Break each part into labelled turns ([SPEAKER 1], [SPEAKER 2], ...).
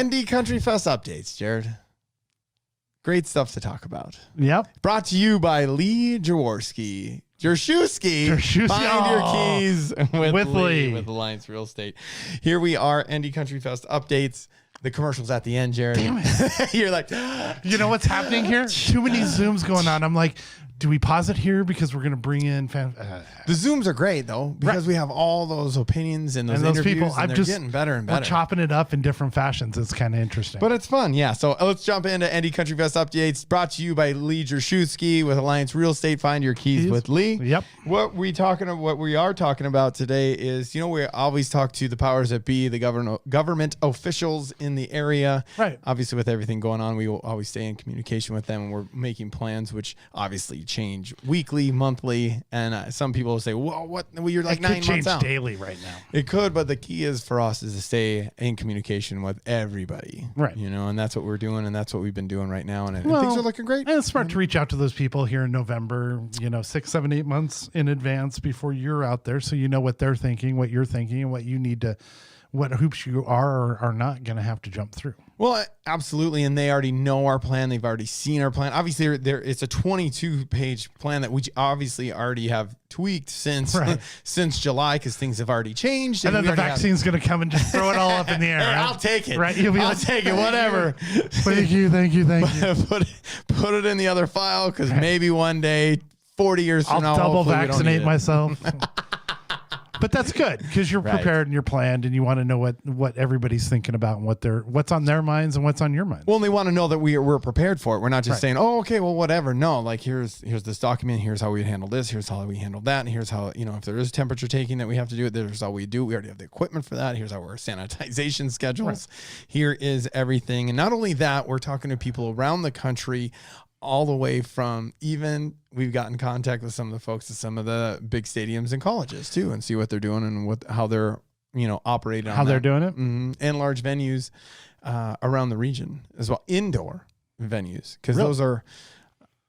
[SPEAKER 1] ND Country Fest updates, Jared. Great stuff to talk about.
[SPEAKER 2] Yep.
[SPEAKER 1] Brought to you by Lee Jaworski. Gierszewski. Find your keys with Lee. With Alliance Real Estate. Here we are, ND Country Fest updates. The commercial's at the end, Jared.
[SPEAKER 2] Damn it.
[SPEAKER 1] You're like,
[SPEAKER 2] you know what's happening here? Too many Zooms going on. I'm like, do we pause it here because we're going to bring in
[SPEAKER 1] the Zooms are great though, because we have all those opinions and those interviews,
[SPEAKER 2] people.
[SPEAKER 1] And they're just getting better and better.
[SPEAKER 2] We're chopping it up in different fashions. It's kind of interesting,
[SPEAKER 1] but it's fun. Yeah. So let's jump into ND Country Fest updates, brought to you by Lee Gierszewski with Alliance Real Estate. Find your keys with Lee.
[SPEAKER 2] Yep.
[SPEAKER 1] What we are talking about today is, we always talk to the powers that be, the government officials in the area.
[SPEAKER 2] Right.
[SPEAKER 1] Obviously, with everything going on, we will always stay in communication with them, and we're making plans, which obviously change weekly, monthly, and some people will say, "Well, what? Well, you're like 9 months out."
[SPEAKER 2] Daily right now.
[SPEAKER 1] It could, but the key is for us is to stay in communication with everybody,
[SPEAKER 2] right?
[SPEAKER 1] And that's what we're doing, and that's what we've been doing right now, and things are looking great.
[SPEAKER 2] And it's smart to reach out to those people here in November, 6, 7, 8 months in advance before you're out there, so you know what they're thinking, what you're thinking, and what you need to, what hoops you are or are not going to have to jump through.
[SPEAKER 1] Well, absolutely. And they already know our plan. They've already seen our plan. Obviously, it's a 22-page plan that we obviously already have tweaked since July, because things have already changed.
[SPEAKER 2] And then the vaccine's going to come and just throw it all up in the air.
[SPEAKER 1] Hey,
[SPEAKER 2] right?
[SPEAKER 1] I'll take it.
[SPEAKER 2] Right?
[SPEAKER 1] I'll take it, whatever.
[SPEAKER 2] Thank you.
[SPEAKER 1] Put it in the other file, because maybe one day, 40 years from now,
[SPEAKER 2] I'll double vaccinate myself. But that's good, because you're prepared and you're planned, and you want to know what everybody's thinking about and what's on their minds and what's on your minds.
[SPEAKER 1] Well, and they want to know that we're prepared for it. We're not just saying, "Oh, okay, well, whatever." No, like here's this document. Here's how we handle this. Here's how we handle that. And here's how if there is temperature taking that we have to do it. There's how we do. We already have the equipment for that. Here's our sanitization schedules. Right. Here is everything. And not only that, we're talking to people around the country, all the way from we've got in contact with some of the folks at some of the big stadiums and colleges too, and see what they're doing and how they're operating on
[SPEAKER 2] how they're doing it,
[SPEAKER 1] and large venues around the region as well, indoor venues, because those are.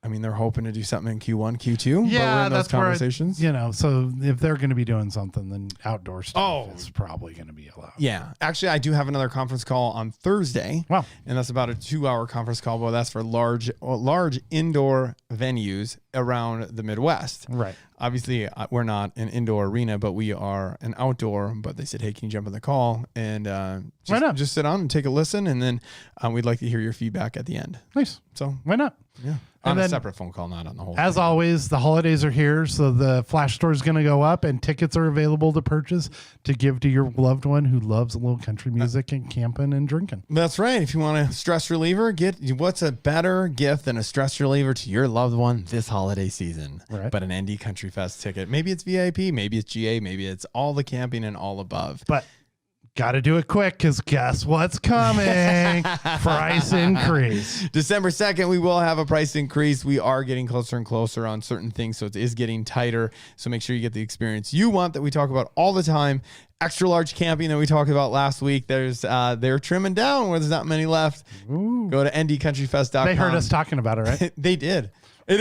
[SPEAKER 1] They're hoping to do something in Q1, Q2.
[SPEAKER 2] Yeah,
[SPEAKER 1] but we're in those
[SPEAKER 2] that's
[SPEAKER 1] conversations.
[SPEAKER 2] So if they're going to be doing something, then outdoor stuff is probably going to be allowed.
[SPEAKER 1] Yeah. Actually, I do have another conference call on Thursday.
[SPEAKER 2] Wow.
[SPEAKER 1] And that's about a 2-hour conference call. But that's for large indoor venues around the Midwest.
[SPEAKER 2] Right.
[SPEAKER 1] Obviously, we're not an indoor arena, but we are an outdoor. But they said, hey, can you jump on the call? And just sit on and take a listen. And then we'd like to hear your feedback at the end.
[SPEAKER 2] Nice.
[SPEAKER 1] So
[SPEAKER 2] why not?
[SPEAKER 1] Yeah. On a separate phone call, not on the whole
[SPEAKER 2] As
[SPEAKER 1] thing.
[SPEAKER 2] always, the holidays are here, so the flash store is going to go up, and tickets are available to purchase to give to your loved one who loves a little country music and camping and drinking.
[SPEAKER 1] That's right. If you want a stress reliever, what's a better gift than a stress reliever to your loved one this holiday season?
[SPEAKER 2] Right.
[SPEAKER 1] But an ND Country Fest ticket. Maybe it's VIP, maybe it's GA, maybe it's all the camping and all above.
[SPEAKER 2] But got to do it quick, because guess what's coming? Price increase.
[SPEAKER 1] December 2nd, we will have a price increase. We are getting closer and closer on certain things, so it is getting tighter. So make sure you get the experience you want that we talk about all the time. Extra large camping that we talked about last week. They're trimming down where there's not many left.
[SPEAKER 2] Ooh.
[SPEAKER 1] Go to ndcountryfest.com.
[SPEAKER 2] They heard us talking about it, right?
[SPEAKER 1] They did. It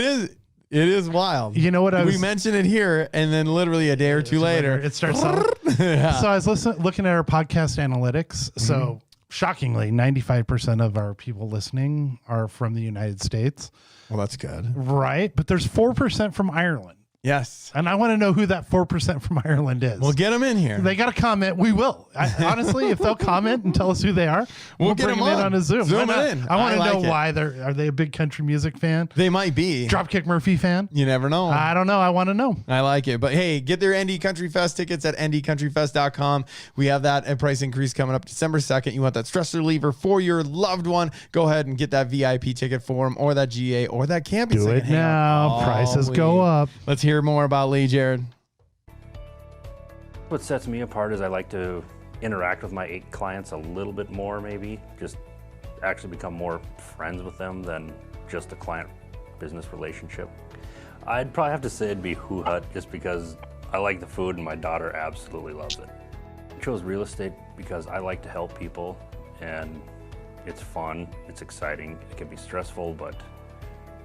[SPEAKER 1] is wild.
[SPEAKER 2] You know what
[SPEAKER 1] we mentioned it here, and then literally a day or two later,
[SPEAKER 2] it starts selling.
[SPEAKER 1] Yeah.
[SPEAKER 2] So I was looking at our podcast analytics. So shockingly, 95% of our people listening are from the United States.
[SPEAKER 1] Well, that's good.
[SPEAKER 2] Right. But there's 4% from Ireland.
[SPEAKER 1] Yes.
[SPEAKER 2] And I want to know who that 4% from Ireland is.
[SPEAKER 1] We'll get them in here.
[SPEAKER 2] They got to comment. We will. Honestly, if they'll comment and tell us who they are, we'll
[SPEAKER 1] get
[SPEAKER 2] bring
[SPEAKER 1] them
[SPEAKER 2] in on a Zoom.
[SPEAKER 1] Zoom it in.
[SPEAKER 2] I want to know why are they a big country music fan?
[SPEAKER 1] They might be.
[SPEAKER 2] Dropkick Murphy fan?
[SPEAKER 1] You never know.
[SPEAKER 2] I don't know. I want to know.
[SPEAKER 1] I like it. But hey, get their ND Country Fest tickets at ndcountryfest.com. We have that a price increase coming up December 2nd. You want that stress reliever for your loved one? Go ahead and get that VIP ticket for them, or that GA, or that camping
[SPEAKER 2] Do
[SPEAKER 1] ticket.
[SPEAKER 2] it now. Prices go up.
[SPEAKER 1] Let's hear more about Lee, Jared.
[SPEAKER 3] What sets me apart is I like to interact with my 8 clients a little bit more, maybe just actually become more friends with them than just a client business relationship. I'd probably have to say it'd be Who Hut, just because I like the food and my daughter absolutely loves it. I chose real estate because I like to help people, and it's fun, it's exciting, it can be stressful, but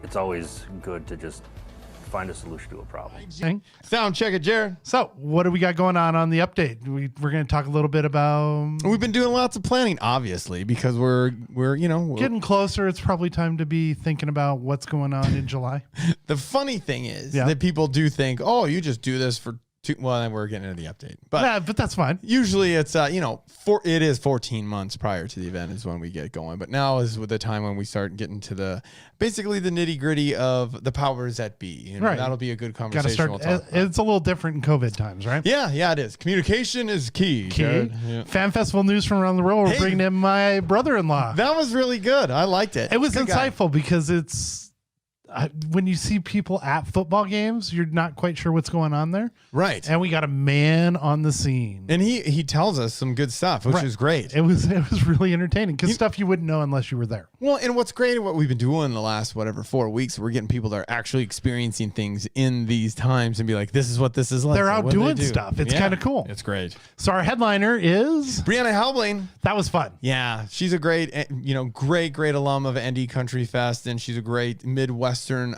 [SPEAKER 3] it's always good to just find a solution to a problem.
[SPEAKER 1] Sound check it, Jared.
[SPEAKER 2] So, what do we got going on the update? We're going to talk a little bit about.
[SPEAKER 1] We've been doing lots of planning, obviously, because we're
[SPEAKER 2] getting closer. It's probably time to be thinking about what's going on in July.
[SPEAKER 1] The funny thing is that people do think, oh, you just do this for well, then we're getting into the update, but
[SPEAKER 2] that's fine.
[SPEAKER 1] Usually it's it is 14 months prior to the event is when we get going, but now is the time when we start getting to basically the nitty gritty of the powers that be. Right, that'll be a good conversation.
[SPEAKER 2] It's a little different in COVID times, right?
[SPEAKER 1] Yeah, it is. Communication is key. Yeah.
[SPEAKER 2] Fan festival news from around the world. We're bringing in my brother-in-law.
[SPEAKER 1] That was really good. I liked it.
[SPEAKER 2] It was insightful because it's. When you see people at football games, you're not quite sure what's going on there.
[SPEAKER 1] Right.
[SPEAKER 2] And we got a man on the scene.
[SPEAKER 1] And he tells us some good stuff, which is great.
[SPEAKER 2] It was really entertaining because stuff you wouldn't know unless you were there.
[SPEAKER 1] Well, and what's great, what we've been doing the last, 4 weeks, we're getting people that are actually experiencing things in these times and be like, this is what this is like.
[SPEAKER 2] They're out doing stuff. It's kind of cool.
[SPEAKER 1] It's great.
[SPEAKER 2] So our headliner is...
[SPEAKER 1] Brianna Helbling.
[SPEAKER 2] That was fun.
[SPEAKER 1] Yeah. She's a great alum of ND Country Fest, and she's a great Midwestern,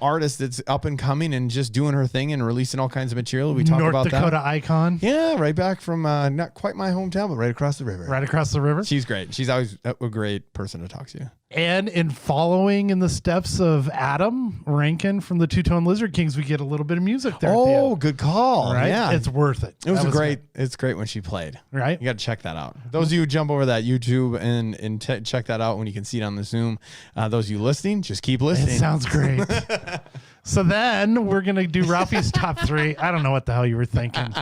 [SPEAKER 1] artist that's up and coming and just doing her thing and releasing all kinds of material. We talk about that.
[SPEAKER 2] North Dakota icon.
[SPEAKER 1] Yeah, right back from not quite my hometown, but right across the river.
[SPEAKER 2] Right across the river.
[SPEAKER 1] She's great. She's always a great person to talk to.
[SPEAKER 2] And in following in the steps of Adam Rankin from the Two-Tone Lizard Kings, we get a little bit of music there.
[SPEAKER 1] Oh, good call.
[SPEAKER 2] Right?
[SPEAKER 1] Yeah.
[SPEAKER 2] It's worth it.
[SPEAKER 1] It was great. It's great when she played.
[SPEAKER 2] Right.
[SPEAKER 1] You got to check that out. Those of you who jump over that YouTube and check that out when you can see it on the Zoom. Those of you listening, just keep listening.
[SPEAKER 2] It sounds great. So then we're going to do Ralphie's top 3. I don't know what the hell you were thinking.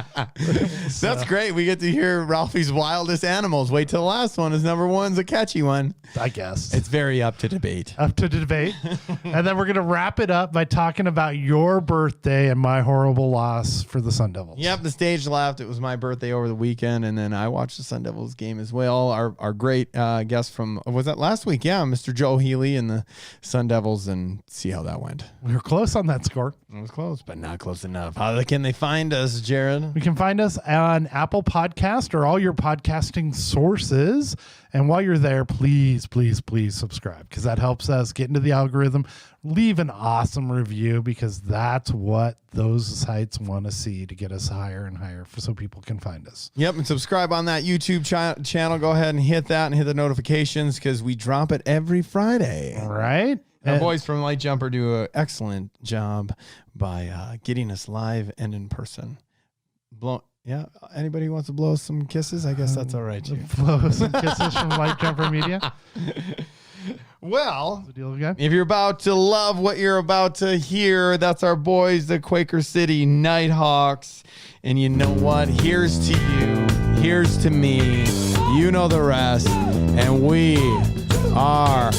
[SPEAKER 1] That's great. We get to hear Ralphie's wildest animals. Wait till the last one. His number one's a catchy one.
[SPEAKER 2] I guess.
[SPEAKER 1] It's very up to debate.
[SPEAKER 2] And then we're going to wrap it up by talking about your birthday and my horrible loss for the Sun Devils.
[SPEAKER 1] Yep, the stage left. It was my birthday over the weekend, and then I watched the Sun Devils game as well. Our great guest from, was that last week? Yeah, Mr. Joe Healy and the Sun Devils, and see how that went.
[SPEAKER 2] We were close on that score.
[SPEAKER 1] It was close, but not close enough. How can they find us, Jared?
[SPEAKER 2] We can find us on Apple Podcast or all your podcasting sources. And while you're there, please, please, please subscribe because that helps us get into the algorithm. Leave an awesome review because that's what those sites want to see to get us higher and higher so people can find us.
[SPEAKER 1] Yep, and subscribe on that YouTube channel. Go ahead and hit that and hit the notifications because we drop it every Friday.
[SPEAKER 2] All right.
[SPEAKER 1] Our boys from Light Jumper do an excellent job by getting us live and in person. Yeah, anybody who wants to blow us some kisses? I guess that's all right.
[SPEAKER 2] Blow some kisses from Light Jumper Media.
[SPEAKER 1] Well, if you're about to love what you're about to hear, that's our boys, the Quaker City Nighthawks. And you know what? Here's to you. Here's to me. You know the rest. And we are...